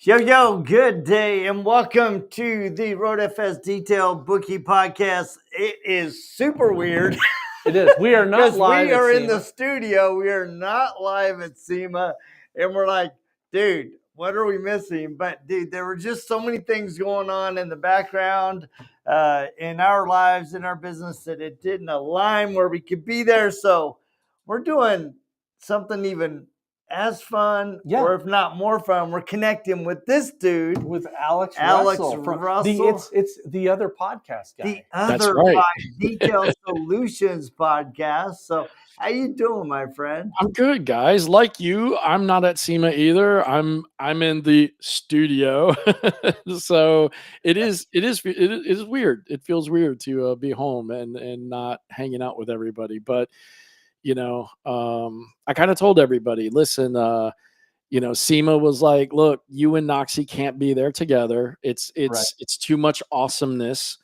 Yo, good day, and welcome to the RoadFS DetailBookie Podcast. It is super weird. It is. We are not live. We are at in the studio. We are not live at SEMA, and we're like, dude, what are we missing? But dude, there were just so many things going on in the background, in our lives, in our business, that it didn't align where we could be there. So we're doing something even as fun, or if not more fun. We're connecting with this dude, with Alex Russell. It's the other podcast guy. The other Detail Solutions podcast. So how you doing, my friend? I'm good, guys. Like you, I'm not at SEMA either. I'm in the studio. So it is weird. It feels weird to be home and not hanging out with everybody. But I kind of told everybody, listen, SEMA was like, look, you and Noxie can't be there together. It's too much awesomeness.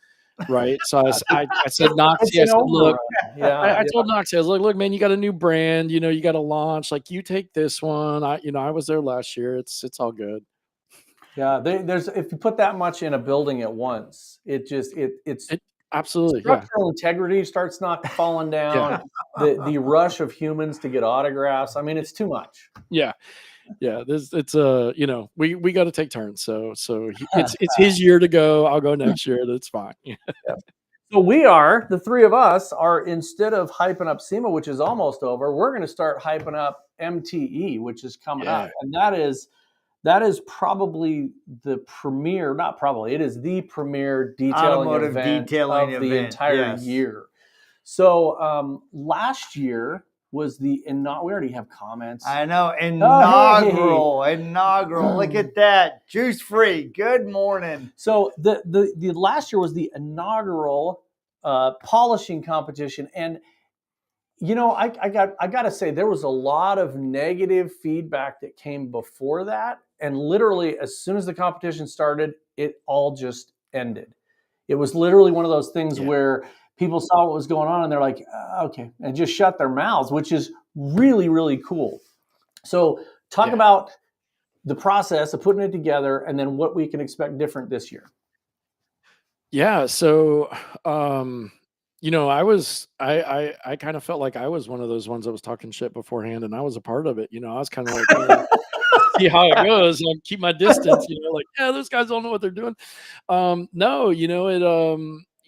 Right. So I said, Noxie, I said, look, I told Noxie, I was like, look, man, you got a new brand, you got to launch, like, you take this one. I was there last year. It's all good. Yeah. There's, if you put that much in a building at once, it's absolutely structural integrity starts not falling down. The rush of humans to get autographs. I mean, it's too much. Yeah. It's we got to take turns. So it's his year to go. I'll go next year. That's fine. So the three of us are, instead of hyping up SEMA, which is almost over, we're going to start hyping up MTE, which is coming up, and that is probably the premier. Not probably. It is the premier detailing event of the entire year. So last year was we already have comments. I know. Inaugural. Look at that. Juice free. Good morning. So the last year was the inaugural polishing competition. And, I got to say, there was a lot of negative feedback that came before that. And literally, as soon as the competition started, it all just ended. It was literally one of those things where people saw what was going on and they're like, okay, and just shut their mouths, which is really, really cool. So talk about the process of putting it together and then what we can expect different this year. Yeah. So, I kind of felt like I was one of those ones that was talking shit beforehand, and I was a part of it. I was kind of like, see how it goes, and keep my distance, those guys don't know what they're doing.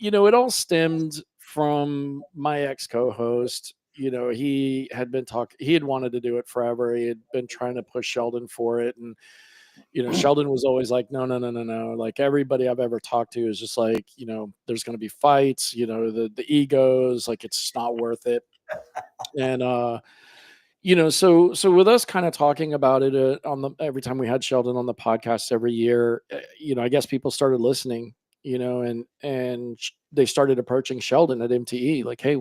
It all stemmed from my ex-co-host. He had wanted to do it forever. He had been trying to push Sheldon for it. And, Sheldon was always like, no. Like, everybody I've ever talked to is just like, there's going to be fights, the egos, like, it's just not worth it. And, so with us kind of talking about it every time we had Sheldon on the podcast every year, I guess people started listening, and they started approaching Sheldon at MTE like, hey,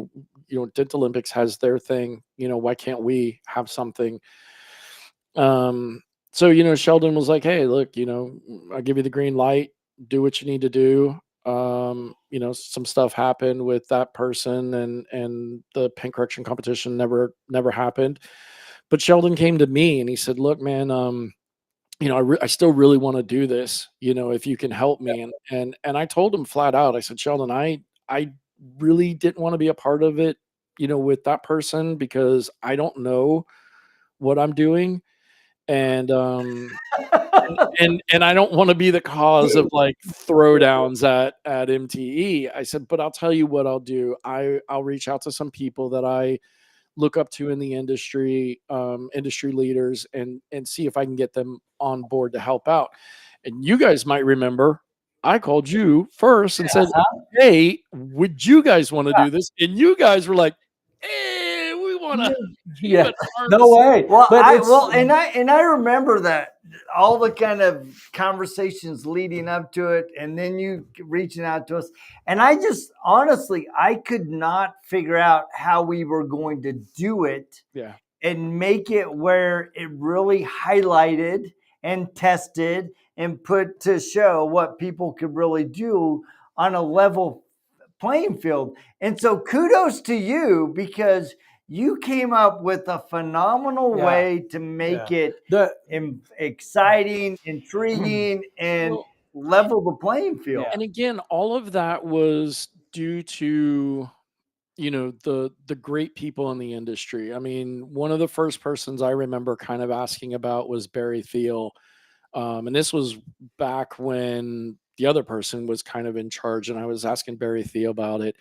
Dental Olympics has their thing, why can't we have something? So, Sheldon was like, hey, look, I'll give you the green light, do what you need to do. Some stuff happened with that person, and the paint correction competition never happened. But Sheldon came to me and he said, look, man, I still really want to do this, if you can help me. And I told him flat out, I said, Sheldon, I really didn't want to be a part of it, with that person, because I don't know what I'm doing. And, and I don't want to be the cause of like throwdowns at MTE. I said, but I'll tell you what I'll do. I'll reach out to some people that I look up to in the industry, industry leaders, and see if I can get them on board to help out. And you guys might remember, I called you first and said, hey, would you guys want to do this? And you guys were like, hey, we want to. No way. And I remember that, all the kind of conversations leading up to it, and then you reaching out to us. And I just, honestly, I could not figure out how we were going to do it and make it where it really highlighted and tested and put to show what people could really do on a level playing field. And so kudos to you, because you came up with a phenomenal way to make it exciting, intriguing, and level the playing field. And again, all of that was due to, the great people in the industry. I mean, one of the first persons I remember kind of asking about was Barry Thiel. And this was back when the other person was kind of in charge, and I was asking Barry Thiel about it.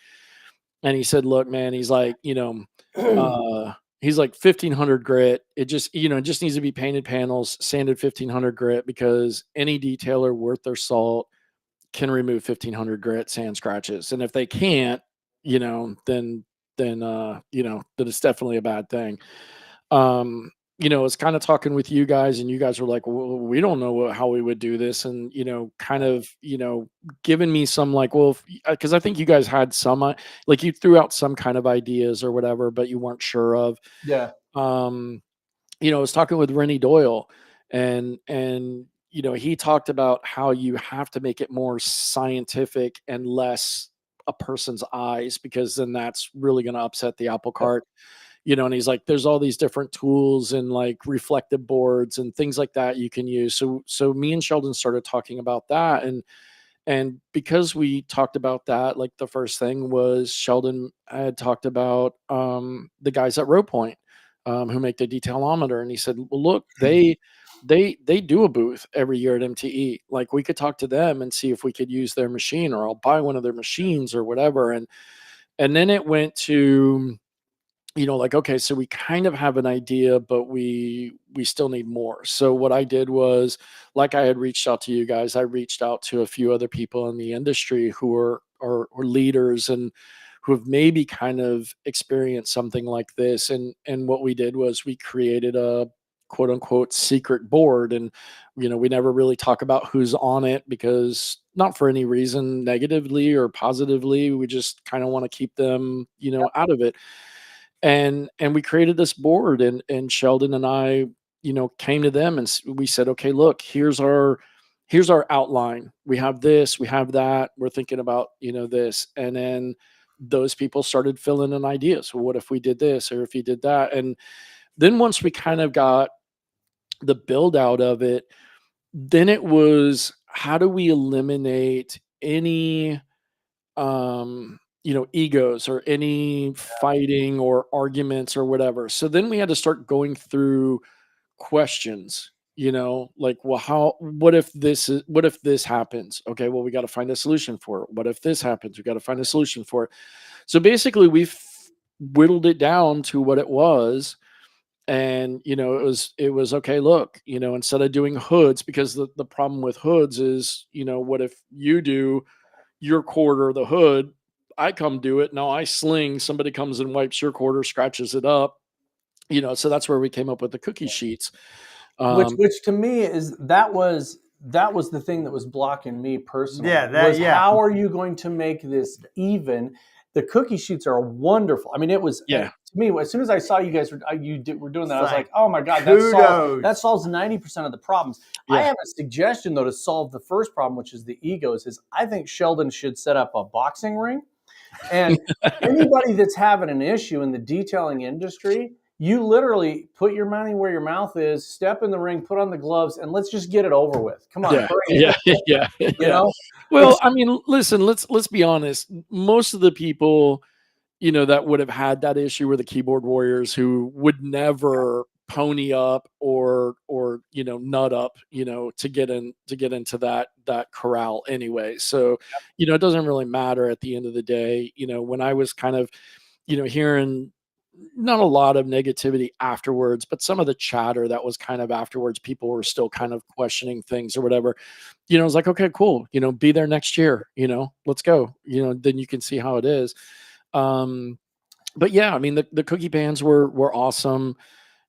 And he said, look, man, he's like, he's like 1500 grit. It just, it just needs to be painted panels, sanded 1500 grit, because any detailer worth their salt can remove 1500 grit sand scratches. And if they can't, then it's definitely a bad thing. It's kind of talking with you guys, and you guys were like, well, we don't know how we would do this. And, kind of, giving me some like, well, because I think you guys had some, like you threw out some kind of ideas or whatever, but you weren't sure of. Yeah. I was talking with Rennie Doyle, and he talked about how you have to make it more scientific and less a person's eyes, because then that's really going to upset the apple cart. And he's like, there's all these different tools and like reflective boards and things like that you can use. So me and Sheldon started talking about that. And because we talked about that, like the first thing was Sheldon had talked about the guys at Row Point who make the detailometer. And he said, well, look, they do a booth every year at MTE. Like we could talk to them and see if we could use their machine, or I'll buy one of their machines or whatever. And then it went to, like, okay, so we kind of have an idea, but we still need more. So what I did was, like I had reached out to you guys, I reached out to a few other people in the industry who are leaders and who have maybe kind of experienced something like this. And what we did was we created a quote unquote secret board. And, we never really talk about who's on it, because not for any reason, negatively or positively, we just kind of want to keep them, out of it. And we created this board, and Sheldon and I, came to them and we said, okay, look, here's our outline. We have this, we have that. We're thinking about, this. And then those people started filling in ideas. Well, what if we did this, or if he did that? And then once we kind of got the build out of it, then it was, how do we eliminate any, egos or any fighting or arguments or whatever. So then we had to start going through questions, like, well, what if this happens? Okay, well, we got to find a solution for it. What if this happens? We got to find a solution for it. So basically we've whittled it down to what it was. And, it was okay, look, instead of doing hoods, because the problem with hoods is, what if you do your quarter of the hood, I come do it, now I sling, somebody comes and wipes your quarter, scratches it up, so that's where we came up with the cookie sheets. Which to me that was the thing that was blocking me personally. How are you going to make this even? The cookie sheets are wonderful. I mean, it was to me, as soon as I saw you guys were doing that, I was like, oh my God, that solves 90% of the problems. Yeah. I have a suggestion though to solve the first problem, which is the egos. Is I think Sheldon should set up a boxing ring, and anybody that's having an issue in the detailing industry, you literally put your money where your mouth is, step in the ring, put on the gloves, and let's just get it over with. Come on. Yeah. Well, I mean, listen, let's be honest. Most of the people, that would have had that issue were the keyboard warriors, who would never pony up or nut up, to get into that corral anyway. So, it doesn't really matter at the end of the day. When I was kind of, hearing not a lot of negativity afterwards, but some of the chatter that was kind of afterwards, people were still kind of questioning things or whatever, I was like, okay, cool. Be there next year, let's go, then you can see how it is. But yeah, I mean, the cookie pans were awesome,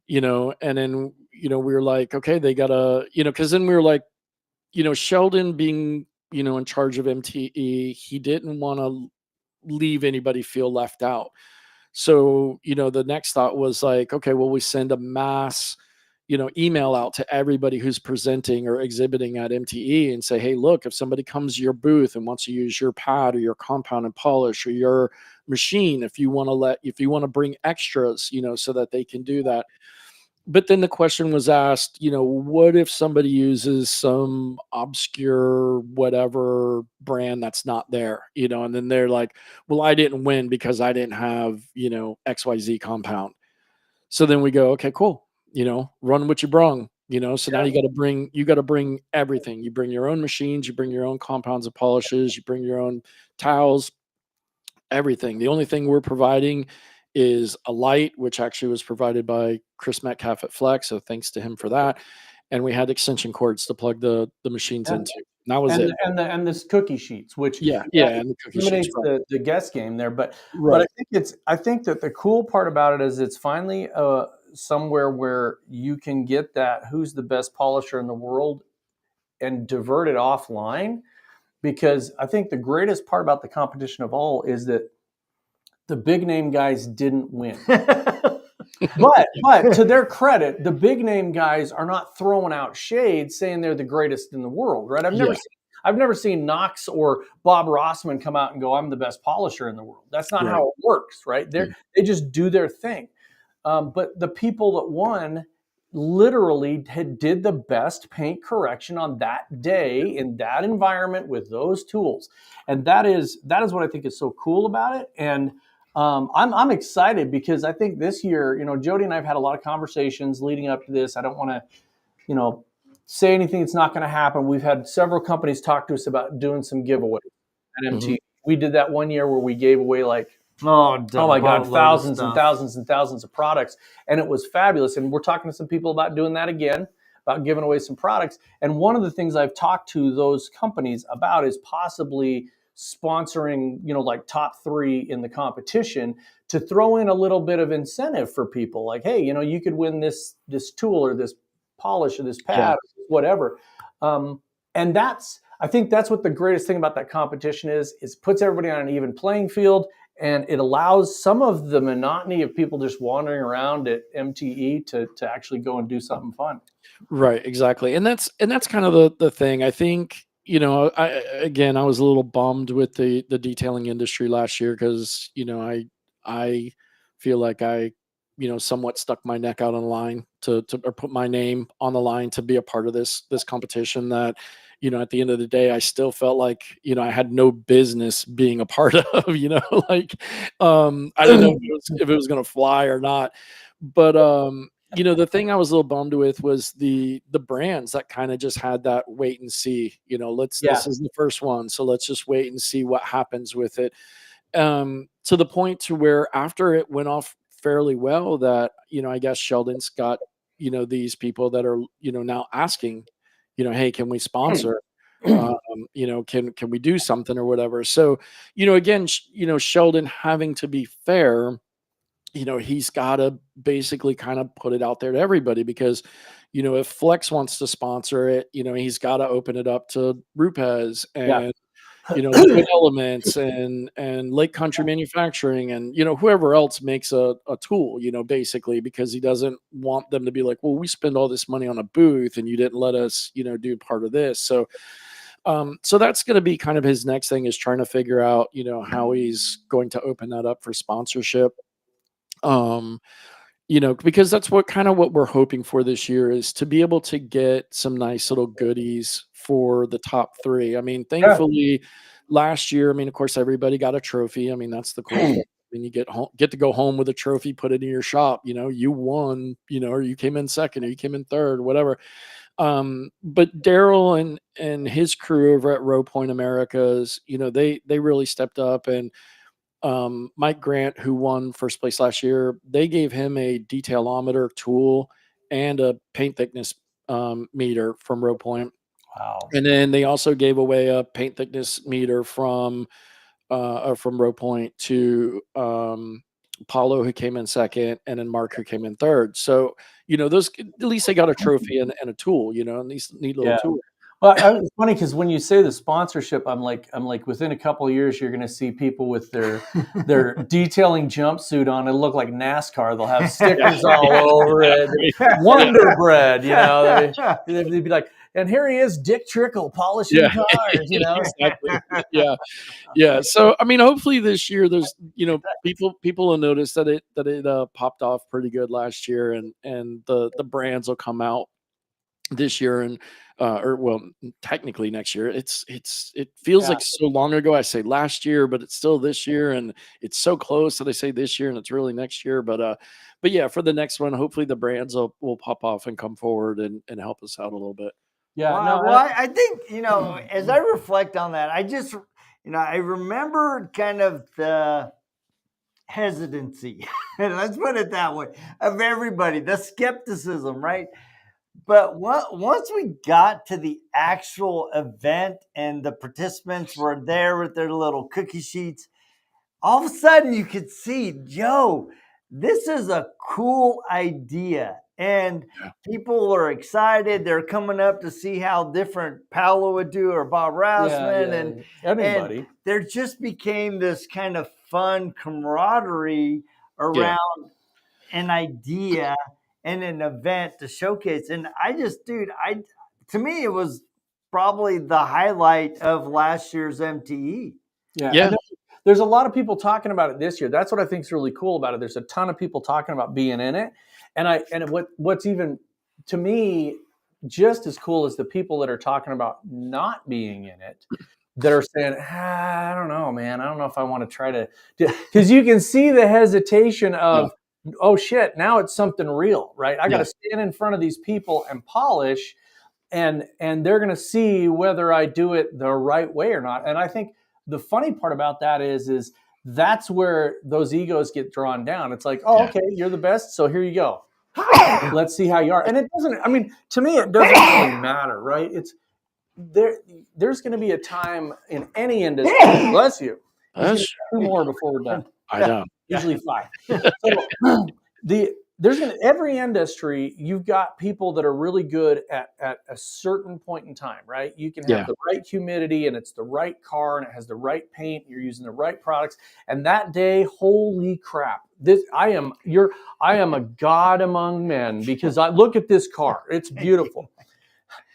and then, we were like, okay, they gotta, cause then we were like, Sheldon being, in charge of MTE, he didn't want to leave anybody feel left out. So, the next thought was like, okay, well, we send a mass, email out to everybody who's presenting or exhibiting at MTE and say, hey, look, if somebody comes to your booth and wants to use your pad or your compound and polish or your machine, if you want to bring extras, so that they can do that. But then the question was asked, what if somebody uses some obscure whatever brand that's not there, and then they're like, well, I didn't win because I didn't have, XYZ compound. So then we go, okay, cool. Run what you brung, so now you got to bring everything. You bring your own machines, you bring your own compounds and polishes, you bring your own towels, everything. The only thing we're providing is a light, which actually was provided by Chris Metcalf at Flex. So thanks to him for that. And we had extension cords to plug the machines into. And that was it. And this cookie sheets, which and the cookie sheets, the guess game there. But I think that the cool part about it is it's finally somewhere where you can get that who's the best polisher in the world and divert it offline, because I think the greatest part about the competition of all is that the big name guys didn't win. but to their credit, the big name guys are not throwing out shade saying they're the greatest in the world, right? I've never seen Knox or Bob Rossman come out and go, I'm the best polisher in the world. That's not how it works, right? They just do their thing. But the people that won literally did the best paint correction on that day in that environment with those tools. And that is what I think is so cool about it. And I'm excited because I think this year, Jody and I have had a lot of conversations leading up to this. I don't want to, say anything that's not going to happen. We've had several companies talk to us about doing some giveaways at MTE. We did that one year where we gave away oh my God, thousands and thousands and thousands of products. And it was fabulous. And we're talking to some people about doing that again, about giving away some products. And one of the things I've talked to those companies about is possibly sponsoring, like top 3 in the competition to throw in a little bit of incentive for people. Like, hey, you could win this tool or this polish or this pad, or whatever. And I think that's what the greatest thing about that competition is puts everybody on an even playing field. And it allows some of the monotony of people just wandering around at MTE to actually go and do something fun. Right, exactly. And that's kind of the thing. I think, I was a little bummed with the detailing industry last year because, I feel like I, somewhat stuck my neck out on the line to or put my name on the line to be a part of this competition that, at the end of the day, I still felt like, I had no business being a part of, I didn't know if it was going to fly or not. But, the thing I was a little bummed with was the brands that kind of just had that wait and see, this is the first one. So let's just wait and see what happens with it. To the point to where after it went off fairly well that, I guess Sheldon's got, these people that are, now asking, hey, can we sponsor? Can we do something or whatever? So, again, Sheldon having to be fair, he's got to basically kind of put it out there to everybody because, if Flex wants to sponsor it, he's got to open it up to Rupes and, Liquid Elements and Lake Country Manufacturing and, whoever else makes a tool, basically, because he doesn't want them to be like, well, we spend all this money on a booth and you didn't let us, do part of this. So, so that's going to be kind of his next thing is trying to figure out, how he's going to open that up for sponsorship. Because that's what we're hoping for this year is to be able to get some nice little goodies for the top 3. I mean, thankfully last year, of course, everybody got a trophy. That's the cool thing. You get to go home with a trophy, put it in your shop, you won, or you came in second or you came in third, whatever. But Daryl and his crew over at Row Point Americas, they really stepped up and, Mike Grant, who won first place last year, they gave him a detailometer tool and a paint thickness meter from Row Point. Wow. And then they also gave away a paint thickness meter from Row Point to Paulo, who came in second, and then Mark, who came in third. So, those, at least they got a trophy and a tool, and these neat little tools. Well, it's funny because when you say the sponsorship, I'm like within a couple of years, you're going to see people with their detailing jumpsuit on. It'll look like NASCAR. They'll have stickers all over it. Wonder Bread, they'd be like, and here he is, Dick Trickle polishing cars. Exactly. Yeah. So I mean, hopefully this year there's people will notice that it popped off pretty good last year, and the brands will come out this year and technically next year. It feels like so long ago. I say last year, but it's still this year, and it's so close that I say this year and it's really next year. But yeah, for the next one, hopefully the brands will pop off and come forward and help us out a little bit. Yeah. I think, as I reflect on that, I just, I remember kind of the hesitancy, let's put it that way, of everybody, the skepticism, right? But once we got to the actual event and the participants were there with their little cookie sheets, all of a sudden you could see, Joe, this is a cool idea. And people are excited. They're coming up to see how different Paolo would do or Bob Rassman. And everybody. And there just became this kind of fun camaraderie around an idea and an event to showcase. And to me, it was probably the highlight of last year's MTE. Yeah. There's a lot of people talking about it this year. That's what I think is really cool about it. There's a ton of people talking about being in it. And what's even, to me, just as cool as the people that are talking about not being in it, that are saying, I don't know, man. I don't know if I want to try to, because you can see the hesitation of, oh shit, now it's something real, right? I got to stand in front of these people and polish, and they're going to see whether I do it the right way or not. And I think the funny part about that is that's where those egos get drawn down. It's like, okay, you're the best, so here you go. Let's see how you are. And it doesn't, I mean, to me, it doesn't really matter, right? It's there's going to be a time in any industry, bless you, there's 2 more before we're done. I know. Usually 5. So every industry, you've got people that are really good at a certain point in time, right? You can have the right humidity, and it's the right car, and it has the right paint. You're using the right products, and that day, holy crap! I am a god among men, because I look at this car; it's beautiful.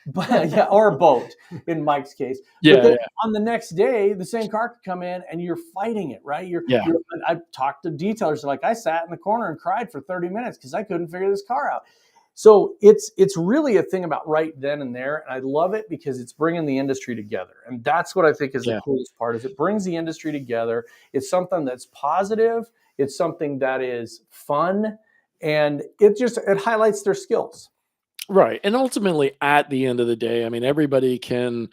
But or a boat in Mike's case. But then on the next day, the same car could come in and you're fighting it, right? I've talked to detailers, like I sat in the corner and cried for 30 minutes because I couldn't figure this car out. So it's really a thing about right then and there. And I love it because it's bringing the industry together. And that's what I think is the coolest part, is it brings the industry together. It's something that's positive. It's something that is fun. And it highlights their skills. Right. And ultimately, at the end of the day, I mean, everybody can,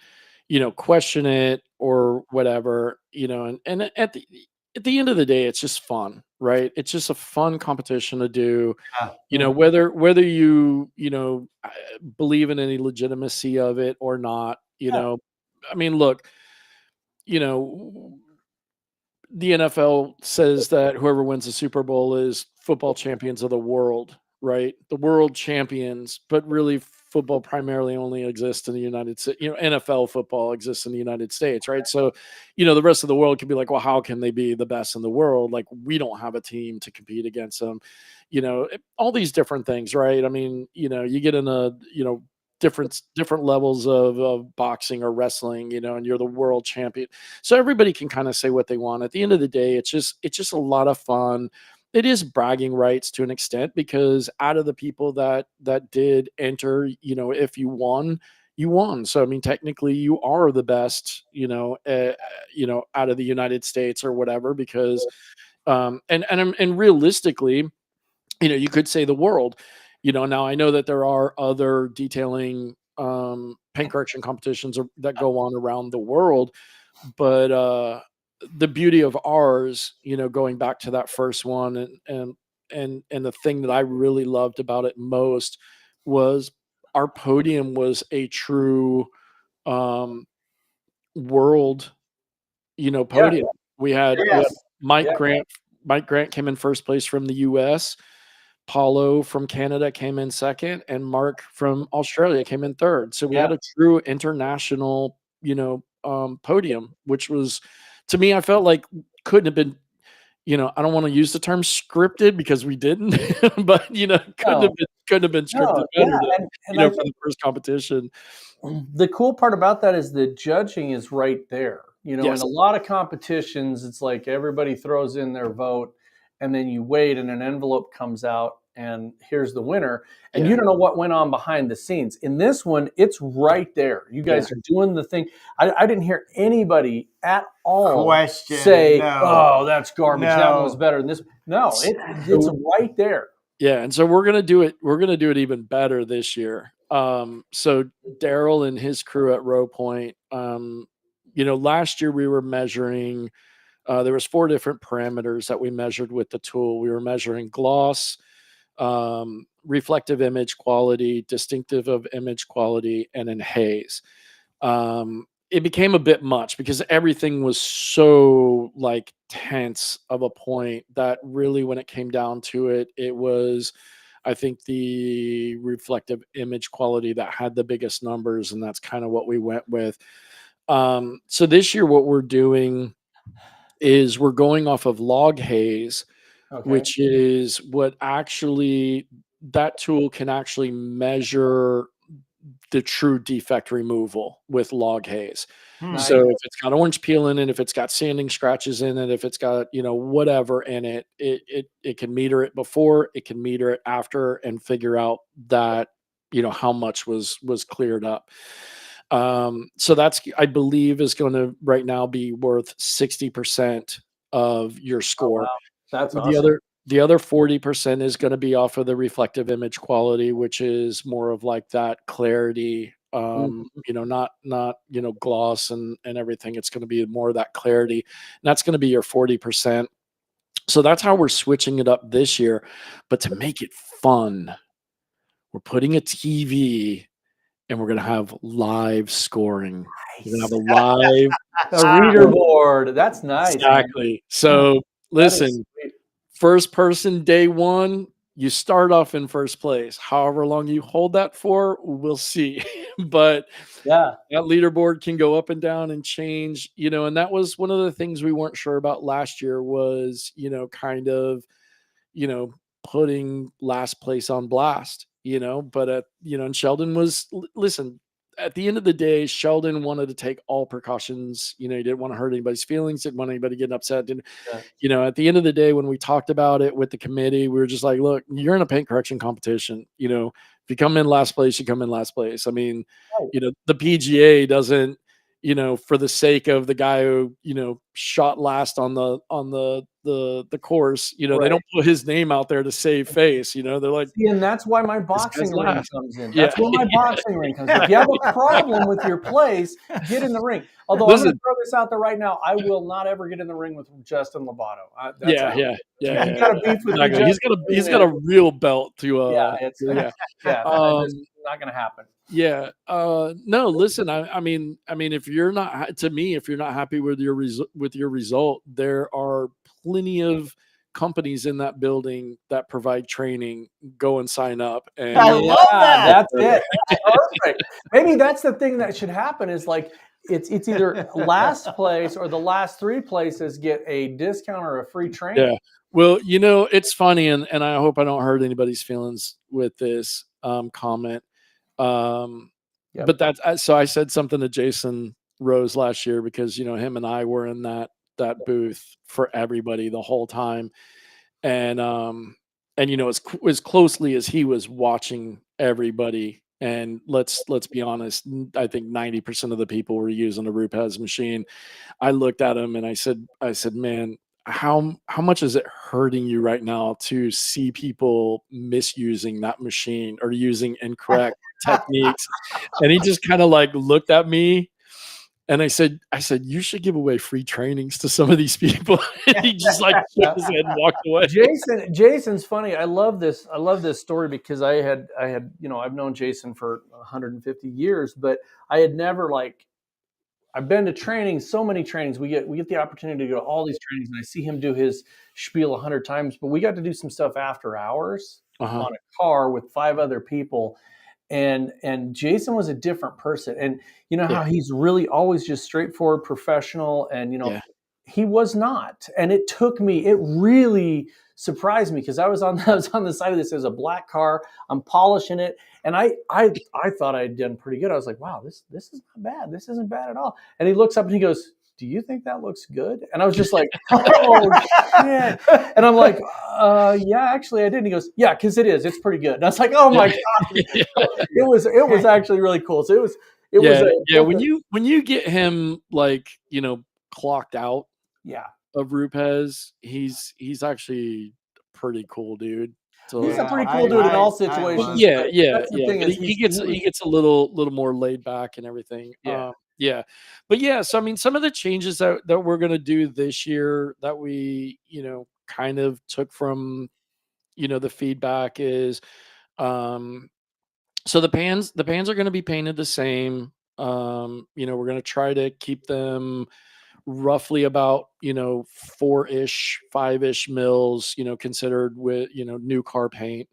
question it or whatever, and at the end of the day, it's just fun, right? It's just a fun competition to do, whether you, believe in any legitimacy of it or not, I mean, look, the NFL says that whoever wins the Super Bowl is football champions of the world. Right, the world champions, but really football primarily only exists in the United States. NFL football exists in the United States, right? So, the rest of the world could be like, well, how can they be the best in the world? Like, we don't have a team to compete against them. All these different things, right? I mean, you get in a different levels of boxing or wrestling, and you're the world champion. So everybody can kind of say what they want. At the end of the day, it's just a lot of fun. It is bragging rights to an extent, because out of the people that did enter, if you won, you won. So, I mean, technically you are the best, out of the United States or whatever, because, and realistically, you could say the world, now I know that there are other detailing, paint correction competitions that go on around the world, but, the beauty of ours, going back to that first one, and the thing that I really loved about it most was our podium was a true world, podium. We had Mike Grant. Mike Grant came in first place from the U.S. Paulo from Canada came in second, and Mark from Australia came in third. So we Yeah. had a true international, podium, which was, to me, I felt like couldn't have been, I don't want to use the term scripted because we didn't, but couldn't have been scripted Yeah, better and I for the first competition. the cool part about that is the judging is right there. In Yes. a lot of competitions, it's like everybody throws in their vote and then you wait and an envelope comes out and here's the winner. And you don't know what went on behind the scenes. In this one, it's right there. You guys are doing the thing. I didn't hear anybody at all say, "Oh, that's garbage. That one was better than this." No, it's right there. Yeah, and so we're gonna do it. We're gonna do it even better this year. So Daryl and his crew at Row Point, last year we were measuring. There was 4 different parameters that we measured with the tool. We were measuring gloss, reflective image quality, distinctive of image quality, and in haze. It became a bit much because everything was so tense of a point that really, when it came down to it, it was, I think, the reflective image quality that had the biggest numbers, and that's kind of what we went with. So this year, what we're doing is we're going off of log haze, which is what actually that tool can actually measure the true defect removal with log haze. Nice. So if it's got orange peel in it, if it's got sanding scratches in it, if it's got, whatever in it, it can meter it before, it can meter it after, and figure out that, how much was cleared up. So that's, I believe, is going to right now be worth 60% of your score. Oh, wow. That's awesome. The other 40% is going to be off of the reflective image quality, which is more of like that clarity, not gloss and everything. It's going to be more of that clarity. And that's going to be your 40%. So that's how we're switching it up this year. But to make it fun, we're putting a TV and we're going to have live scoring. We're going to have a live leaderboard. That's nice. Exactly. Man. So listen, first person day one, you start off in first place. However long you hold that for, we'll see. But that leaderboard can go up and down and change, and that was one of the things we weren't sure about last year was, kind of, putting last place on blast, but, and Sheldon was, listen, at the end of the day, Sheldon wanted to take all precautions. He didn't want to hurt anybody's feelings, didn't want anybody getting upset. At the end of the day, when we talked about it with the committee, we were just like, look, you're in a paint correction competition. If you come in last place, you come in last place. I mean, the PGA doesn't, for the sake of the guy who, shot last on the course, they don't put his name out there to save face. They're like, and that's why my boxing ring comes in. That's where my boxing ring comes in. If you have a problem with your place, get in the ring. Although I'm going to throw this out there right now, I will not ever get in the ring with Justin Lobato. He's got a beef with me. He's got a real belt to. It's not going to happen. Yeah. No, listen, I mean, if you're not happy with your result, there are plenty of companies in that building that provide training. Go and sign up. And I love that. That's it. That's perfect. Maybe that's the thing that should happen is it's either last place or the last 3 places get a discount or a free training. Yeah. Well, it's funny, and I hope I don't hurt anybody's feelings with this comment. But that's so I said something to Jason Rose last year because him and I were in that booth for everybody the whole time, and as closely as he was watching everybody. And let's be honest, I think 90% of the people were using a RoadFS machine. I looked at him and I said, man, how much is it hurting you right now to see people misusing that machine or using incorrect techniques? And he just kind of looked at me, and I said, you should give away free trainings to some of these people. And he just shook his head and walked away. Jason's funny. I love this story because I had I've known Jason for 150 years, but I had never I've been to trainings, so many trainings. We get the opportunity to go to all these trainings, and I see him do his spiel 100 times. But we got to do some stuff after hours. on a car with 5 other people. And Jason was a different person. And you know how he's really always just straightforward, professional, and he was not. And it really surprised me, because I was on the side of this as a black car. I'm polishing it, and I thought I had done pretty good. I was like, wow, this is not bad. This isn't bad at all. And he looks up and he goes, do you think that looks good? And I was just like, oh shit. And I'm like, yeah, actually I did. And he goes, yeah, because it is. It's pretty good. And I was like, oh my God. It was actually really cool. So it was when you get him like, clocked out of Rupes, he's actually a pretty cool dude. So he's a pretty cool dude in all situations. He gets a little more laid back and everything. But so I mean, some of the changes that we're gonna do this year that we kind of took from the feedback is so the pans are going to be painted the same. We're going to try to keep them roughly about 4-ish, 5-ish mils, considered with new car paint.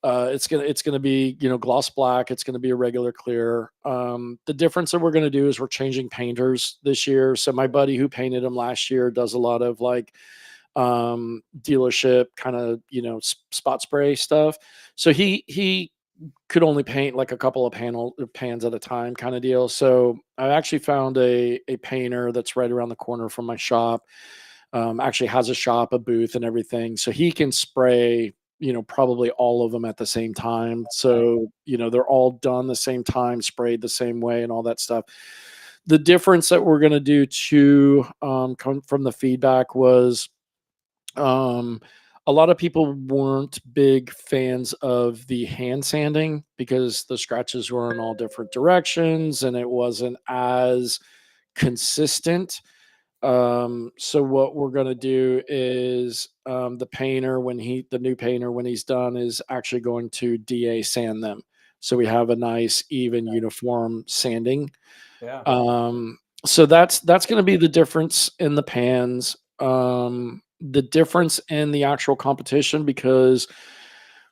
It's gonna be gloss black. It's gonna be a regular clear. The difference that we're gonna do is we're changing painters this year. So my buddy who painted them last year does a lot of like dealership kind of spot spray stuff. So he could only paint like a couple of pans at a time kind of deal. So I actually found a painter that's right around the corner from my shop. Actually has a shop, a booth, and everything. So he can spray probably all of them at the same time. So, they're all done the same time, sprayed the same way and all that stuff. The difference that we're going to do to come from the feedback was a lot of people weren't big fans of the hand sanding because the scratches were in all different directions and it wasn't as consistent. So what we're going to do is the new painter, when he's done, is actually going to DA sand them. So we have a nice, even, uniform sanding. Yeah. So that's going to be the difference in the pans. The difference in the actual competition, because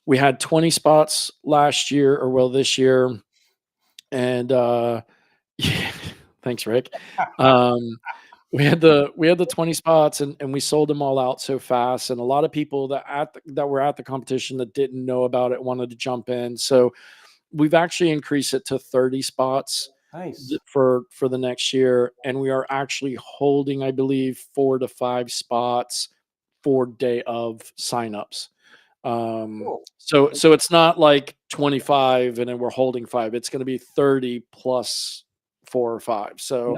we had 20 spots last year, this year. And thanks, Rick. We had the 20 spots and we sold them all out so fast. And a lot of people that were at the competition that didn't know about it wanted to jump in. So we've actually increased it to 30 spots. Nice. For the next year. And we are actually holding, I believe, 4 to 5 spots for day of signups. Cool. So it's not like 25 and then we're holding 5. It's going to be 30 plus 4 or 5. So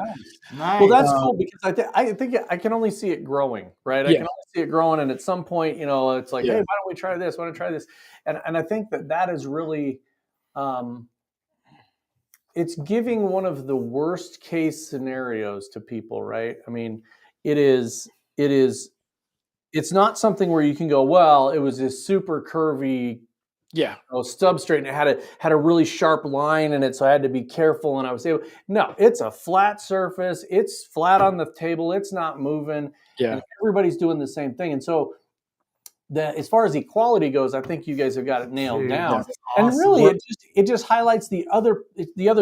nice. Well, that's cool, because I think I can only see it growing, right? I can only see it growing, and at some point, it's like, hey, why don't we try this? Why don't we try this? And I think that is really, it's giving one of the worst case scenarios to people, right? I mean, it's not something where you can go, well, it was this super curvy, stub straight, and it had a really sharp line in it, so I had to be careful, and I was able. No, it's a flat surface. It's flat on the table. It's not moving. Yeah, and everybody's doing the same thing, and so as far as equality goes, I think you guys have got it nailed down. Awesome. And really, it just highlights the other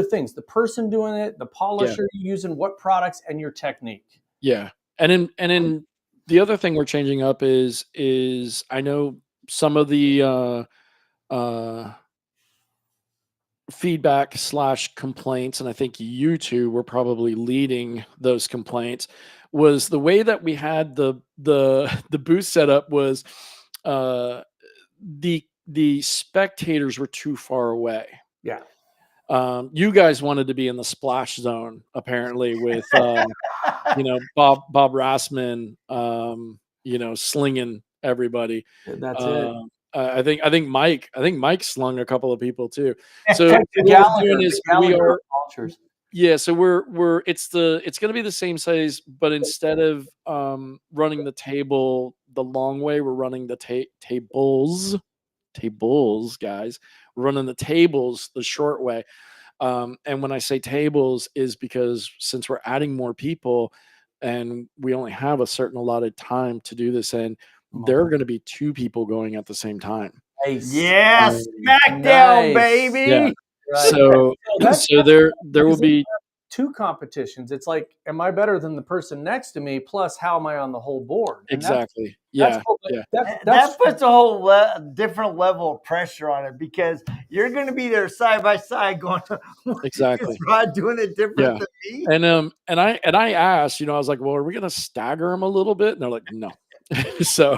things: the person doing it, the polisher using what products, and your technique. Yeah, and then the other thing we're changing up is I know some of the feedback / complaints, and I think you two were probably leading those complaints, was the way that we had the booth set up was the spectators were too far away. Yeah. You guys wanted to be in the splash zone, apparently, with Bob Rassman slinging everybody. That's it. I think Mike slung a couple of people too. So what we're doing is it's going to be the same size, but instead of running the table the long way, we're running the tables, guys. We're running the tables the short way. And when I say tables is because since we're adding more people and we only have a certain allotted time to do this in, there are going to be 2 people going at the same time. Nice. Yeah, Um, SmackDown, Nice. baby. Yeah. Right. So That's there will be 2 competitions. It's like, am I better than the person next to me? Plus, how am I on the whole board? And exactly. that's Yeah. cool, but Yeah. that's That puts a whole different level of pressure on it because you're going to be there side by side going, Exactly. is Rod doing it different Yeah. than me? And I asked, I was like, well, are we going to stagger them a little bit? And they're like, no. So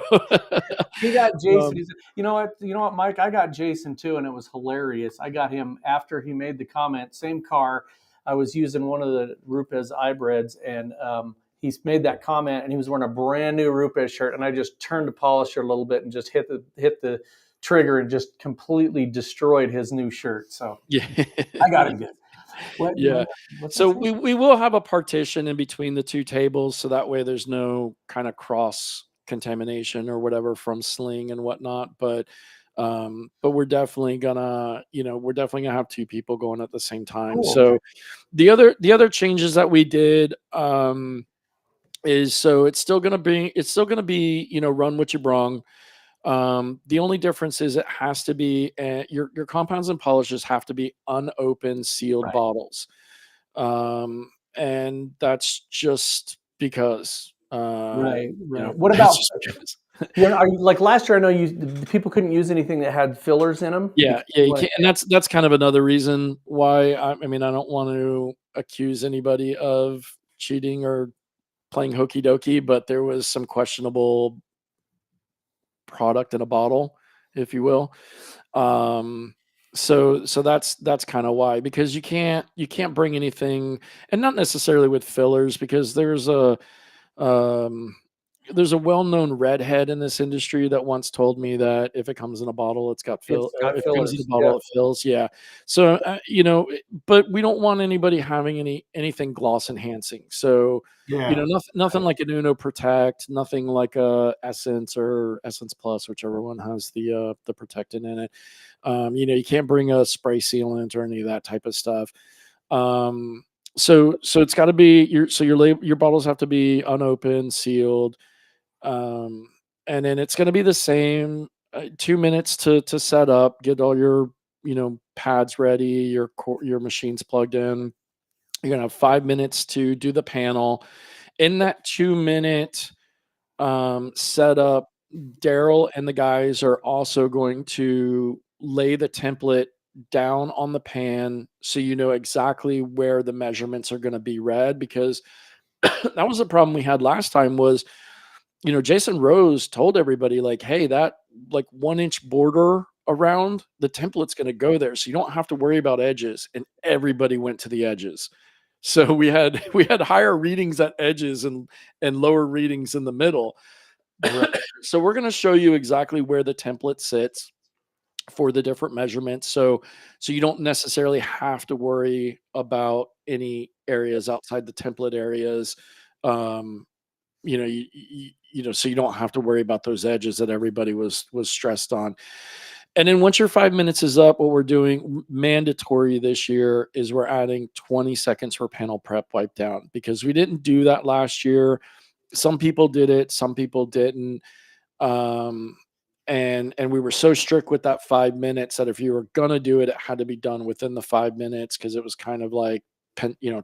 he got Jason. He said, you know what, Mike? I got Jason too, and it was hilarious. I got him after he made the comment. Same car. I was using one of the Rupes iBreads, and he's made that comment, and he was wearing a brand new Rupes shirt, and I just turned the polisher a little bit and just hit the trigger and just completely destroyed his new shirt. So yeah, I got him good. Yeah. So we will have a partition in between the 2 tables, so that way there's no kind of cross contamination or whatever from sling and whatnot. But we're definitely gonna have 2 people going at the same time. Cool. So the other changes that we did is, so it's still gonna be run what you brung. The only difference is it has to be your compounds and polishes have to be unopened, sealed Right. bottles, and that's just because. Right. that's What about? just because. Like last year, I know people couldn't use anything that had fillers in them. Yeah, you can't, and that's kind of another reason why. I mean, I don't want to accuse anybody of cheating or playing hokey dokey, but there was some questionable product in a bottle, if you will. So that's kind of why, because you can't bring anything, and not necessarily with fillers, because there's a well-known redhead in this industry that once told me that if it comes in a bottle, it's got fill. It's got If it comes in fillers, a bottle, it fills. Yeah. So but we don't want anybody having anything gloss enhancing. So nothing like an Uno Protect, nothing like a Essence or Essence Plus, whichever one has the protectant in it. You can't bring a spray sealant or any of that type of stuff. So it's got to be your bottles have to be unopened, sealed. And then it's going to be the same 2 minutes to set up, get all your pads ready, your machines plugged in. You're going to have 5 minutes to do the panel. In that 2-minute setup, Daryl and the guys are also going to lay the template down on the pan, so you know exactly where the measurements are going to be read, because that was the problem we had last time. Was Jason Rose told everybody, like, hey, that like 1-inch border around the template's going to go there, so you don't have to worry about edges. And everybody went to the edges. So we had higher readings at edges and lower readings in the middle. Right. So we're going to show you exactly where the template sits for the different measurements. So you don't necessarily have to worry about any areas outside the template areas. So you don't have to worry about those edges that everybody was stressed on. And then once your 5 minutes is up, what we're doing mandatory this year is we're adding 20 seconds for panel prep wipe down, because we didn't do that last year. Some people did it, some people didn't. And we were so strict with that 5 minutes that if you were going to do it, it had to be done within the 5 minutes, because it was kind of like,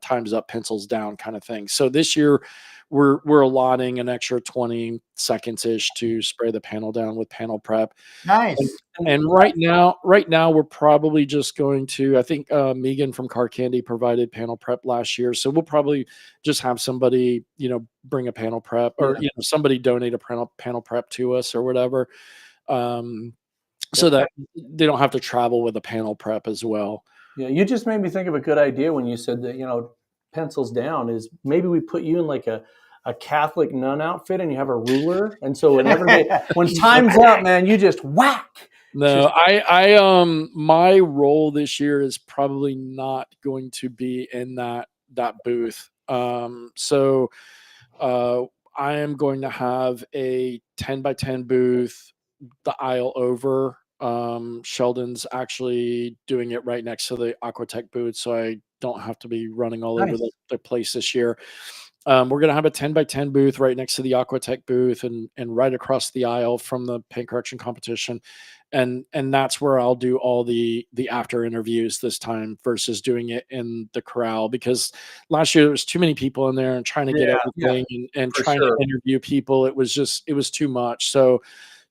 time's up, pencils down kind of thing. So this year we're allotting an extra 20 seconds ish to spray the panel down with panel prep. Nice. And right now we're probably just going to, I think Megan from Car Candy provided panel prep last year, so we'll probably just have somebody bring a panel prep, or somebody donate a panel prep to us or whatever, so that they don't have to travel with a panel prep as well. Yeah, you just made me think of a good idea when you said that, pencils down, is maybe we put you in like a Catholic nun outfit, and you have a ruler, and so when time's up, man, you just whack. No, my role this year is probably not going to be in that booth. So I am going to have a 10x10 booth, the aisle over. Sheldon's actually doing it right next to the Aquatech booth, so I don't have to be running all over the place this year. We're going to have a 10x10 booth right next to the Aquatech booth and right across the aisle from the paint correction competition. And that's where I'll do all the after interviews this time versus doing it in the corral, because last year there was too many people in there and trying to get everything and trying to interview people. It was too much. So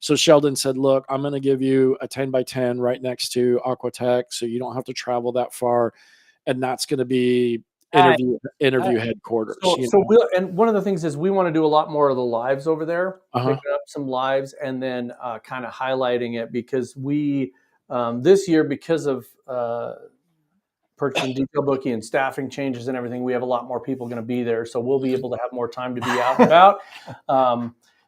Sheldon said, look, I'm going to give you a 10x10 right next to Aquatech, so you don't have to travel that far. And that's going to be interview headquarters. And one of the things is we want to do a lot more of the lives over there, picking up some lives and then kind of highlighting it, because we this year, because of purchasing detail bookie and staffing changes and everything, we have a lot more people going to be there, so we'll be able to have more time to be out and about.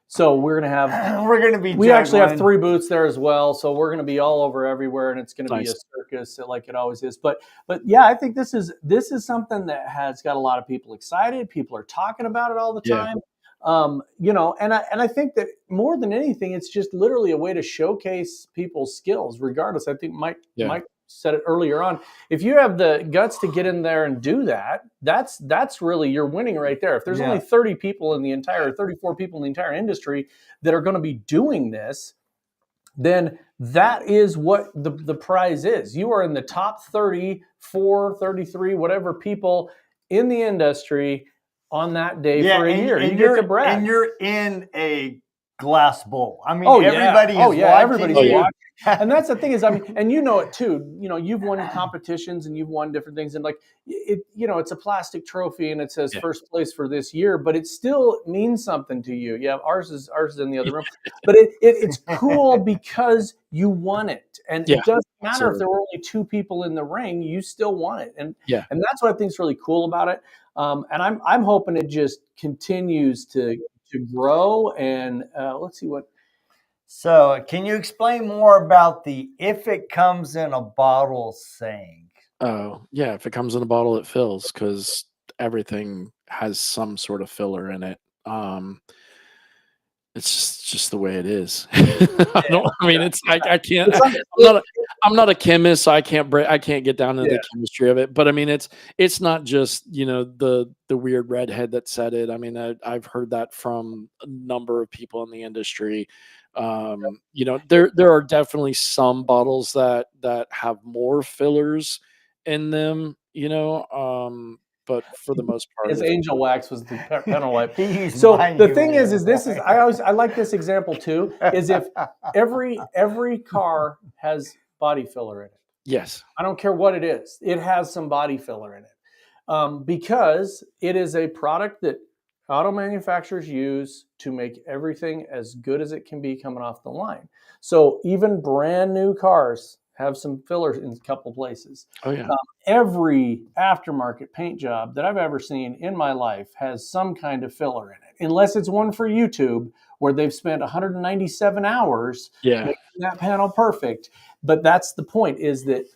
So we actually have 3 booths there as well. So we're going to be all over everywhere, and it's going to be a circus like it always is. But yeah, I think this is something that has got a lot of people excited. People are talking about it all the time. And I think that more than anything, it's just literally a way to showcase people's skills, regardless. I think Mike said it earlier on. If you have the guts to get in there and do that, that's really, you're winning right there. If there's only 34 people in the entire industry that are going to be doing this, then that is what the prize is. You are in the top 34, 33, whatever people in the industry on that day for a year. You get to brag. And you're in a glass bowl. I mean, everybody's watching. And that's the thing is, I mean, and you know it too, you've won competitions and you've won different things, and like it's a plastic trophy and it says first place for this year, but it still means something to you. Yeah. Ours is in the other room, but it's cool because you won it. And it doesn't matter if there were only 2 people in the ring, you still won it. And that's what I think is really cool about it. And I'm hoping it just continues to grow. And let's see what. So can you explain more about the "if it comes in a bottle" saying? Oh, yeah. If it comes in a bottle, it fills, because everything has some sort of filler in it. It's just the way it is. I'm not a chemist, so I can't get down into the chemistry of it. But I mean, it's not just, the weird redhead that said it. I mean, I've heard that from a number of people in the industry. There are definitely some bottles that have more fillers in them, but for the most part, his angel wax was the panel wipe. So the thing is I like this example too, is if every car has body filler in it. Yes. I don't care what it is. It has some body filler in it, because it is a product that auto manufacturers use to make everything as good as it can be coming off the line. So even brand new cars have some fillers in a couple places. Oh yeah. Every aftermarket paint job that I've ever seen in my life has some kind of filler in it, unless it's one for YouTube where they've spent 197 hours making that panel perfect. But that's the point, is that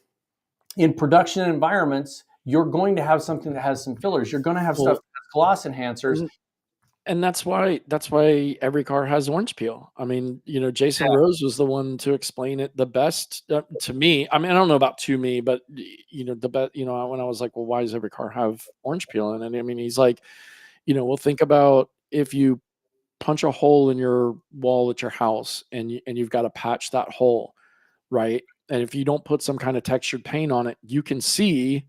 in production environments, you're going to have something that has some fillers. You're going to have stuff that has gloss enhancers. And that's why every car has orange peel. I mean, Jason Rose was the one to explain it the best to me. I mean, I don't know about to me, but the best. When I was like, well, why does every car have orange peel in it? I mean, he's like, well, think about if you punch a hole in your wall at your house and you've got to patch that hole, right? And if you don't put some kind of textured paint on it, you can see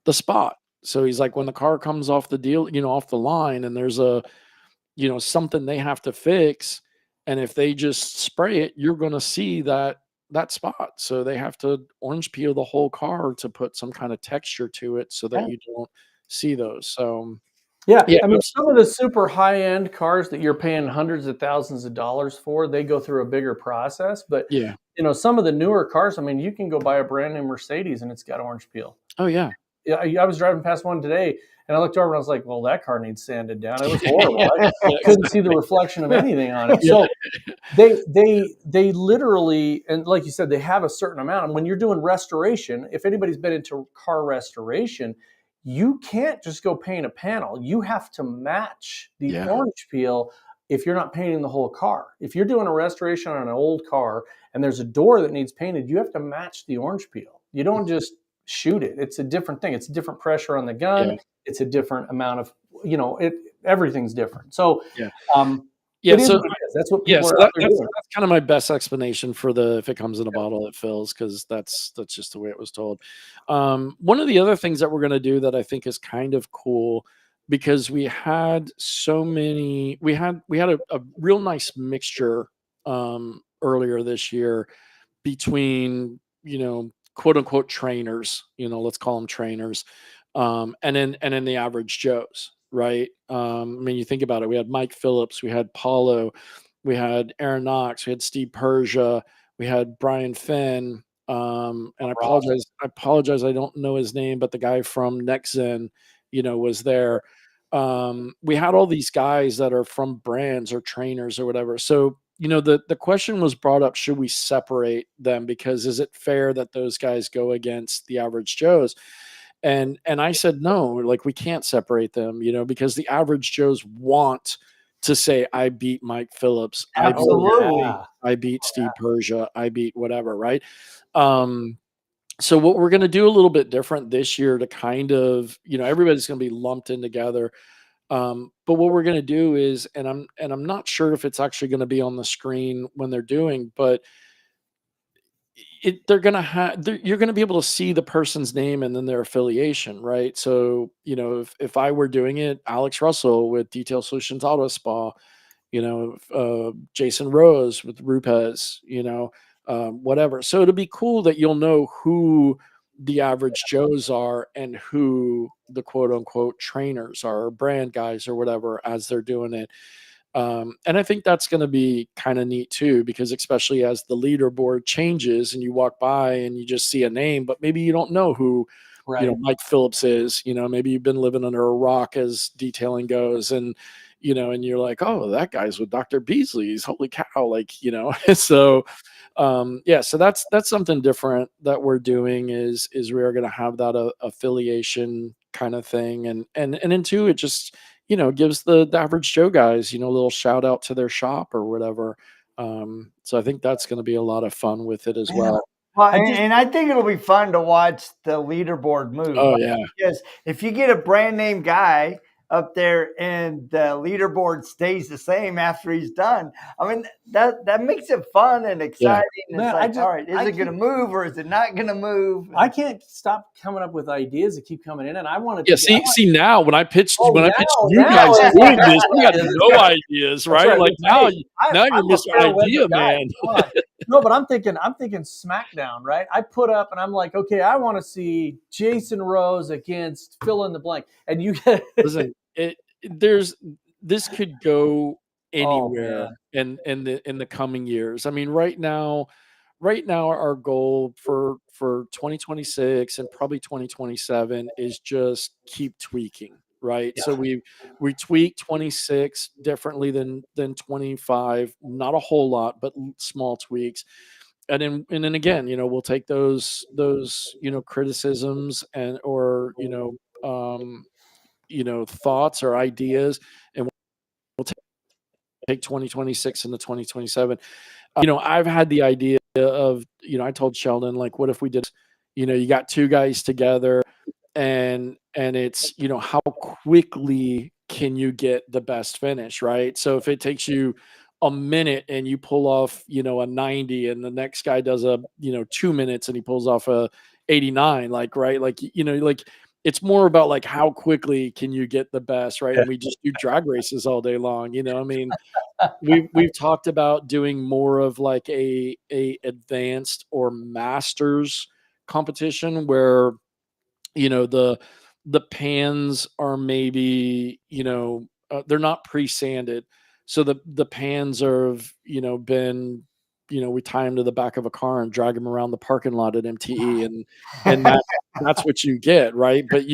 the spot. So he's like, when the car comes off the deal, off the line, and there's something they have to fix, and if they just spray it, you're going to see that spot. So they have to orange peel the whole car to put some kind of texture to it so that you don't see those. So yeah. I mean, some of the super high-end cars that you're paying hundreds of thousands of dollars for, they go through a bigger process. But some of the newer cars, I mean, you can go buy a brand new Mercedes and it's got orange peel. Oh yeah. Yeah, I was driving past one today, and I looked over and I was like, well, that car needs sanded down. It was horrible. I couldn't see the reflection of anything on it. So they literally, and like you said, they have a certain amount. And when you're doing restoration, if anybody's been into car restoration, you can't just go paint a panel. You have to match the orange peel if you're not painting the whole car. If you're doing a restoration on an old car and there's a door that needs painted, you have to match the orange peel. You don't just shoot it. It's a different thing. It's a different pressure on the gun. It's a different amount of, everything's different. So, Yeah. it is what it is. That's what people so are out there doing. that's kind of my best explanation for the if it comes in a bottle, it fills, because that's just the way it was told. One of the other things that we're going to do that I think is kind of cool, because we had so many, we had a real nice mixture earlier this year between, quote unquote trainers, let's call them trainers, and then the average Joes, right? I mean, you think about it, we had Mike Phillips, we had Paulo, we had Aaron Knox, we had Steve Persia, we had Brian Finn, and I apologize, I don't know his name, but the guy from NextZen, was there. We had all these guys that are from brands or trainers or whatever. So, the question was brought up, should we separate them? Because is it fair that those guys go against the average Joes? And I said, no, like, we can't separate them, because the average Joes want to say, I beat Mike Phillips. Absolutely. I beat Steve Persia. I beat whatever. Right. So what we're going to do a little bit different this year to kind of, everybody's going to be lumped in together. But what we're going to do is, and I'm not sure if it's actually going to be on the screen when they're doing, but they're going to have, you're going to be able to see the person's name and then their affiliation, right? So, if I were doing it, Alex Russell with Detail Solutions Auto Spa, Jason Rose with Rupes, whatever. So it'll be cool that you'll know who the average Joes are and who the quote unquote trainers are, or brand guys or whatever, as they're doing it. And I think that's going to be kind of neat too, because especially as the leaderboard changes and you walk by and you just see a name, but maybe you don't know who, Mike Phillips is, maybe you've been living under a rock as detailing goes, and, and you're like, oh, that guy's with Dr. Beasley's, holy cow. Like, so, so that's something different that we're doing is we are going to have that affiliation kind of thing. And then two, it just, gives the average Joe guys, a little shout out to their shop or whatever. So I think that's going to be a lot of fun with it as well. Well, and I think it'll be fun to watch the leaderboard move. Oh, yeah. Because if you get a brand name guy up there and the leaderboard stays the same after he's done, I mean, that makes it fun and exciting. Yeah. It's like, all right, is it going to move or is it not going to move? I can't stop coming up with ideas that keep coming in, and I want to. Yeah, see now when I pitched you guys doing this, we had no ideas, right? Like now you're Mr. Idea Man. No, but I'm thinking SmackDown, right? I put up and I'm like, okay, I want to see Jason Rose against fill in the blank, and you listen. This could go anywhere in the coming years. I mean, right now our goal for 2026 and probably 2027 is just keep tweaking, right? Yeah. So we tweak 26 differently than 25, not a whole lot, but small tweaks. And then again, we'll take those criticisms and or thoughts or ideas, and we'll take 2026 into 2027. I've had the idea of, I told Sheldon, like, what if we did, you got two guys together and it's, how quickly can you get the best finish, right? So if it takes you a minute and you pull off, a 90 and the next guy does a, 2 minutes and he pulls off a 89, like, right. Like, like, it's more about like how quickly can you get the best, right? And we just do drag races all day long. I mean, we've talked about doing more of like a advanced or masters competition where, the pans are maybe, they're not pre-sanded. So the pans are, been, we tie them to the back of a car and drag them around the parking lot at MTE, and that's what you get, right? But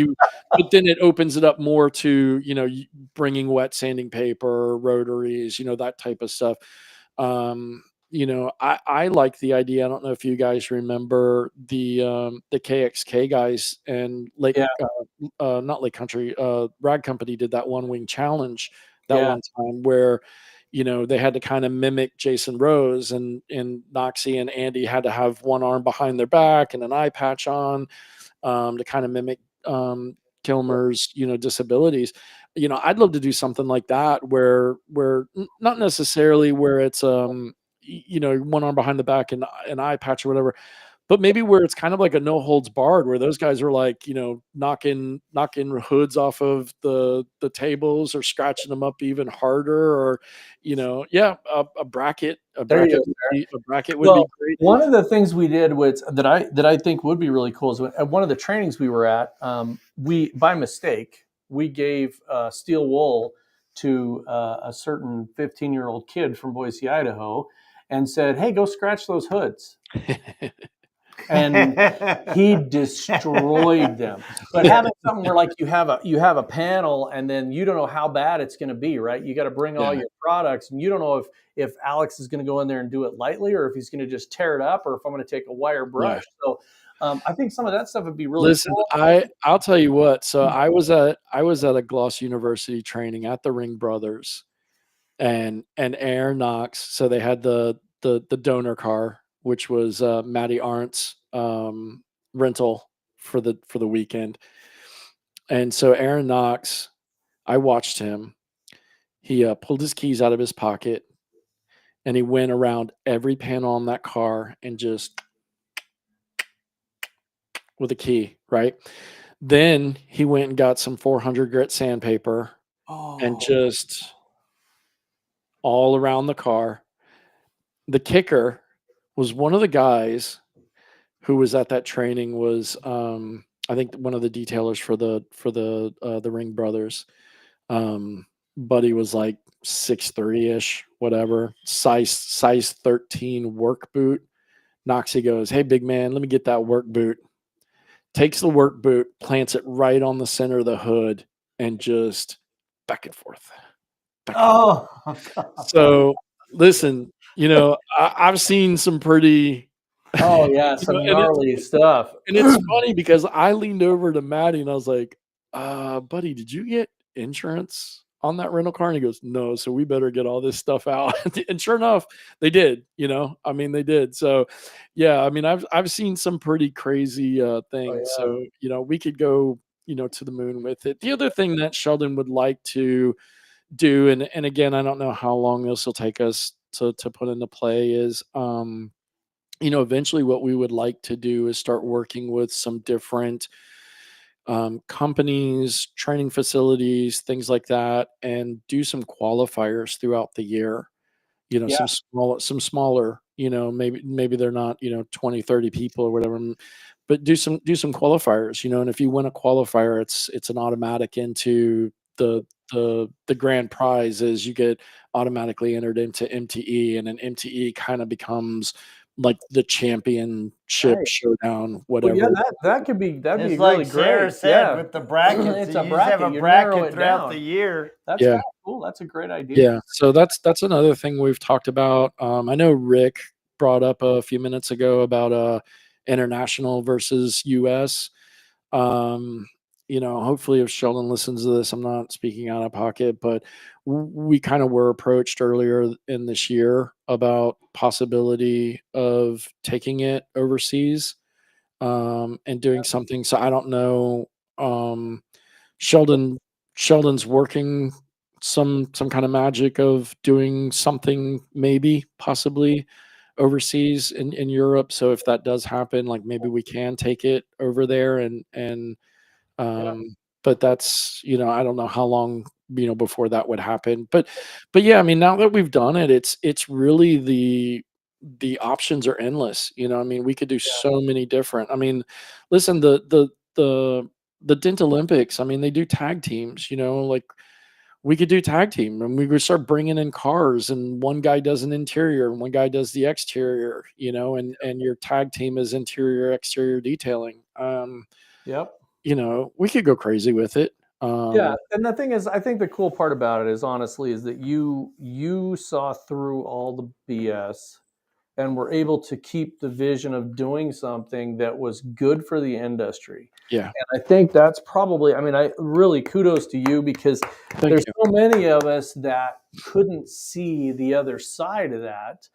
then it opens it up more to, bringing wet sanding paper, rotaries, that type of stuff. I like the idea. I don't know if you guys remember the KXK guys and not Lake Country, Rag Company did that one wing challenge one time where, they had to kind of mimic Jason Rose, and Noxie and Andy had to have one arm behind their back and an eye patch on, to kind of mimic Kilmer's, disabilities. I'd love to do something like that where not necessarily where it's one arm behind the back and an eye patch or whatever, but maybe where it's kind of like a no holds barred, where those guys are like, knocking hoods off of the tables or scratching them up even harder, or a bracket would be great. One of the things we did that I think would be really cool is at one of the trainings we were at, we by mistake we gave steel wool to a certain 15-year-old kid from Boise, Idaho, and said, "Hey, go scratch those hoods." And he destroyed them. But having something where like you have a panel, and then you don't know how bad it's going to be, right? You got to bring all your products, and you don't know if Alex is going to go in there and do it lightly, or if he's going to just tear it up, or if I'm going to take a wire brush. Yeah. So I think some of that stuff would be really Listen, cool. I'll tell you what. So I was at a Gloss University training at the Ring Brothers, and Aaron Knox. So they had the donor car, which was Matty Arndt's rental for the weekend. And so Aaron Knox, I watched him. He pulled his keys out of his pocket, and he went around every panel on that car and just with a key, right? Then he went and got some 400 grit sandpaper and just all around the car. The kicker was one of the guys who was at that training was I think one of the detailers for the Ring Brothers. Buddy was like 6'3" whatever, size 13 work boot. Noxie goes, "Hey, big man, let me get that work boot." Takes the work boot, plants it right on the center of the hood, and just back and forth. So listen, I've seen some pretty some gnarly stuff. And it's funny because I leaned over to Maddie and I was like, buddy, did you get insurance on that rental car? And he goes, "No, so we better get all this stuff out." And sure enough, they did, they did. So yeah, I've seen some pretty crazy things. So, we could go, to the moon with it. The other thing that Sheldon would like to do, and again, I don't know how long this will take us to put into play, is eventually what we would like to do is start working with some different companies, training facilities, things like that, and do some qualifiers throughout the year. Some smaller, maybe they're not, 20, 30 people or whatever, but do some qualifiers, and if you win a qualifier, it's an automatic into the grand prize is you get automatically entered into MTE, and then MTE kind of becomes like the championship showdown, whatever. Well, yeah, that'd be really like Sarah great. Said, with the brackets, it's a you bracket. have a bracket throughout the year. That's kind of cool. That's a great idea. Yeah, so that's another thing we've talked about. I know Rick brought up a few minutes ago about international versus US. Hopefully if Sheldon listens to this, I'm not speaking out of pocket, but we kind of were approached earlier in this year about possibility of taking it overseas and doing something. So I don't know. Sheldon's working some kind of magic of doing something, maybe possibly overseas in Europe. So if that does happen, like maybe we can take it over there and but that's, I don't know how long, before that would happen. But yeah, now that we've done it, it's really the options are endless. We could do so many different, listen, the Dent Olympics, they do tag teams, like we could do tag team, and we would start bringing in cars, and one guy does an interior and one guy does the exterior, and your tag team is interior, exterior detailing. We could go crazy with it. And the thing is, I think the cool part about it is honestly is that you saw through all the BS and were able to keep the vision of doing something that was good for the industry. Yeah. And I think that's probably, I really kudos to you, because there's so many of us that couldn't see the other side of that.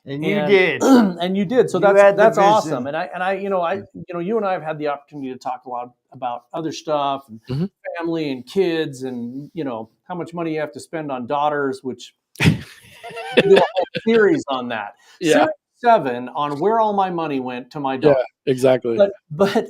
And you did. And you did. So You had the that's vision. awesome. And you and I have had the opportunity to talk a lot about other stuff and Mhm. family and kids and, how much money you have to spend on daughters, which do a whole series on that. Yeah. Series 7 on where all my money went to my Yeah, daughter. exactly. But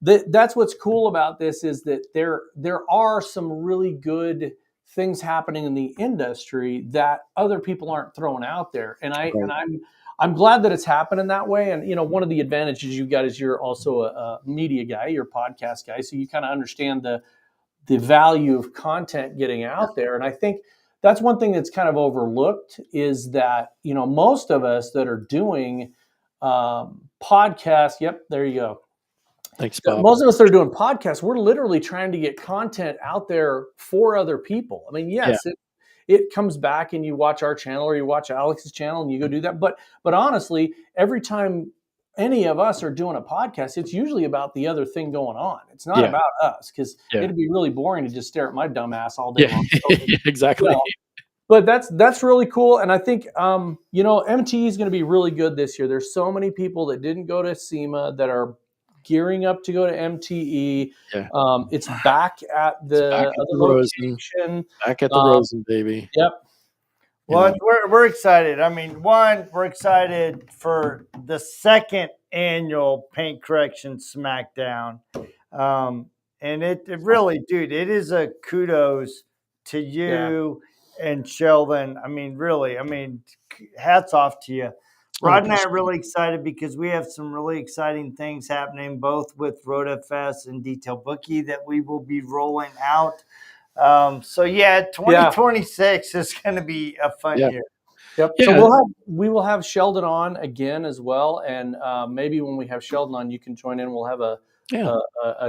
that's what's cool about this is that there are some really good things happening in the industry that other people aren't throwing out there, and I'm glad that it's happening that way. And one of the advantages you got is you're also a media guy, you're a podcast guy, so you kind of understand the value of content getting out there. And I think that's one thing that's kind of overlooked is that most of us that are doing podcasts. Yep, there you go. Thanks, Bob. Most of us that are doing podcasts, we're literally trying to get content out there for other people. I mean, yes, it comes back and you watch our channel or you watch Alex's channel and you go do that. But honestly, every time any of us are doing a podcast, it's usually about the other thing going on. It's not about us, because it'd be really boring to just stare at my dumb ass all day long. So, exactly. but that's really cool. And I think, MTE is going to be really good this year. There's so many people that didn't go to SEMA that are gearing up to go to MTE. Yeah. It's back at the other location. Back at the Rosen, baby. Yep. Well, we're excited. I mean, we're excited for the second annual Paint Correction Smackdown. And it really, dude, it is a kudos to you and Sheldon. I mean, really, hats off to you. Rod and I are really excited because we have some really exciting things happening, both with RoadFS and DetailBookie that we will be rolling out. 2026 is going to be a fun year. Yep. Yeah. So we will have Sheldon on again as well, and maybe when we have Sheldon on, you can join in. We'll have a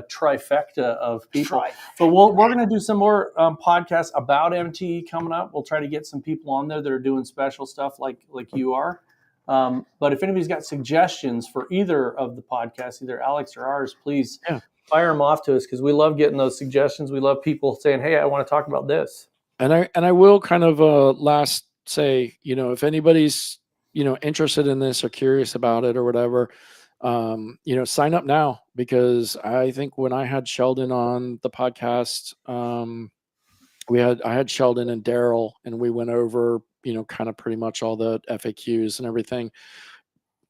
trifecta of people. But we're going to do some more podcasts about MTE coming up. We'll try to get some people on there that are doing special stuff like you are. But if anybody's got suggestions for either of the podcasts, either Alex or ours, please fire them off to us, because we love getting those suggestions. We love people saying, "Hey, I want to talk about this." And I will kind of last say, if anybody's interested in this or curious about it or whatever, sign up now, because I think when I had Sheldon on the podcast, I had Sheldon and Daryl, and we went over kind of pretty much all the FAQs and everything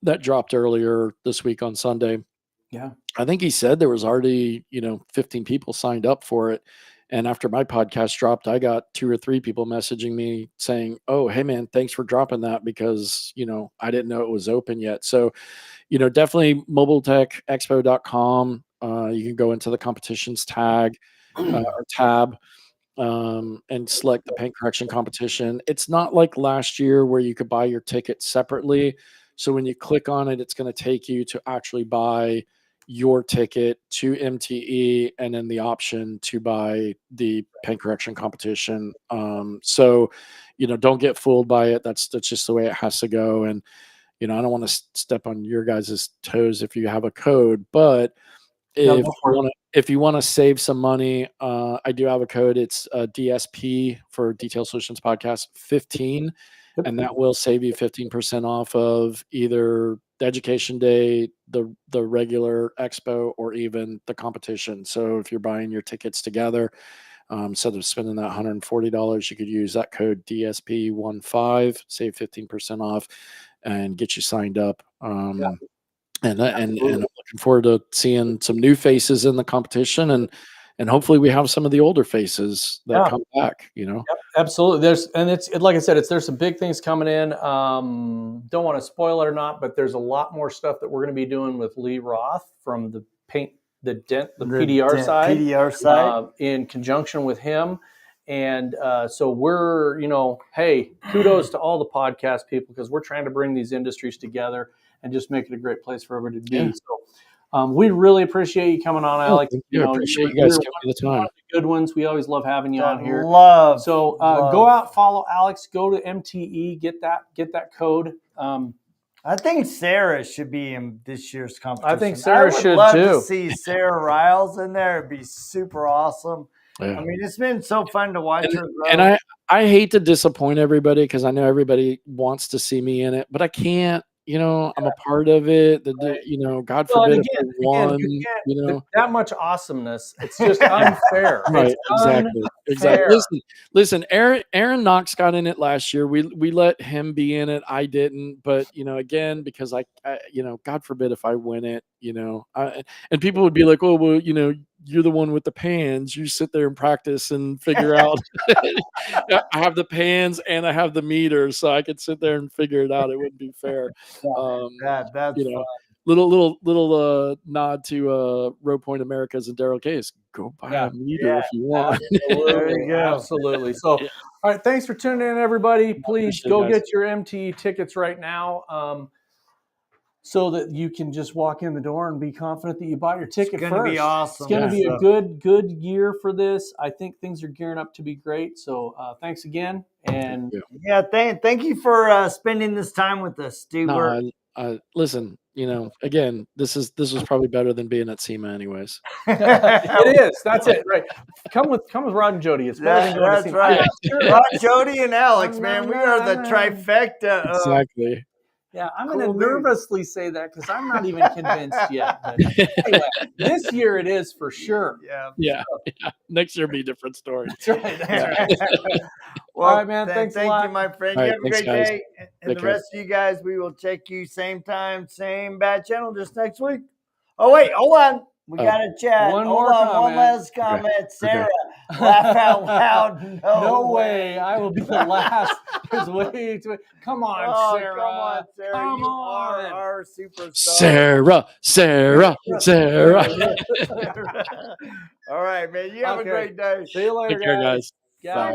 that dropped earlier this week on Sunday. Yeah. I think he said there was already, 15 people signed up for it. And after my podcast dropped, I got 2 or 3 people messaging me saying, "Oh, hey man, thanks for dropping that, because, I didn't know it was open yet." So, definitely mobiletechexpo.com. You can go into the competitions tag or tab. And select the paint correction competition. It's not like last year where you could buy your ticket separately. So when you click on it, it's going to take you to actually buy your ticket to MTE, and then the option to buy the paint correction competition. So, don't get fooled by it. That's just the way it has to go. And, I don't want to step on your guys' toes if you have a code, but if you want to save some money, I do have a code. It's DSP for Detail Solutions Podcast 15, and that will save you 15% off of either the education day, the regular expo, or even the competition. So if you're buying your tickets together, instead of spending that $140, you could use that code DSP15, save 15% off, and get you signed up. And I'm looking forward to seeing some new faces in the competition, and hopefully we have some of the older faces that come back. Yep, absolutely. It's like I said, there's some big things coming in. Don't want to spoil it or not, but there's a lot more stuff that we're going to be doing with Lee Roth from the PDR side, in conjunction with him. And so we're, hey, kudos to all the podcast people, because we're trying to bring these industries together and just make it a great place for everybody to be. So we really appreciate you coming on, Alex. I appreciate you guys giving me the time. One of the good ones. We always love having you on here. Go out, follow Alex, go to MTE, get that code. I think Sarah should be in this year's competition. I think Sarah should too. I would love to see Sarah Riles in there. It'd be super awesome. Yeah. I mean, it's been so fun to watch her grow. And I hate to disappoint everybody because I know everybody wants to see me in it, but I can't. You know, I'm a part of it. You know, God Well, forbid and if I won. you can't, You know, that much awesomeness. It's just unfair. right? It's Exactly. unfair. Listen. Aaron Knox got in it last year. We let him be in it. I didn't, but you know, again, because I you know, God forbid if I win it. You know, and people would be like, oh well, you know, you're the one with the pans. You sit there and practice and figure out. I have the pans and I have the meter, so I could sit there and figure it out. It wouldn't be fair. That's You know, fun. little nod to Road Point Americas and Daryl Case. Go buy a meter if you want. There you go. Absolutely. So, Yeah. all right, thanks for tuning in, everybody. Please Appreciate it, go guys. get your MTE tickets right now. So that you can just walk in the door and be confident that you bought your ticket It's gonna first. be awesome. It's going to be a good year for this. I think things are gearing up to be great. So thanks again. And yeah, thank you for spending this time with us, Stu. No, listen, you know, again, this was probably better than being at SEMA anyways. it is. That's it. Right. Come with Rod and Jody. It's better than going to That's SEMA. right. Sure. Rod, Jody, and Alex, man, we are the No. trifecta. Exactly. Yeah, I'm Cool going to dude. nervously say that because I'm not even convinced yet. But anyway, this year it is for sure. Yeah. Yeah. Next year will be a different story. That's right. That's right. Well, All right, man. Thanks a lot. Thank you, my friend. All You right, have a thanks, great guys. day. And Take the care. rest of you guys, we will check you same time, same bad channel, just next week. Oh, wait, hold on. We got to chat. One Hold more on, comment. one last comment. Sarah, laugh out loud. No way. I will be the last. There's way too. Come on, Sarah. Come on, Sarah. Come you on. are our superstar. Sarah. All right, man. You have a great day. See you later, Take care, guys. Bye.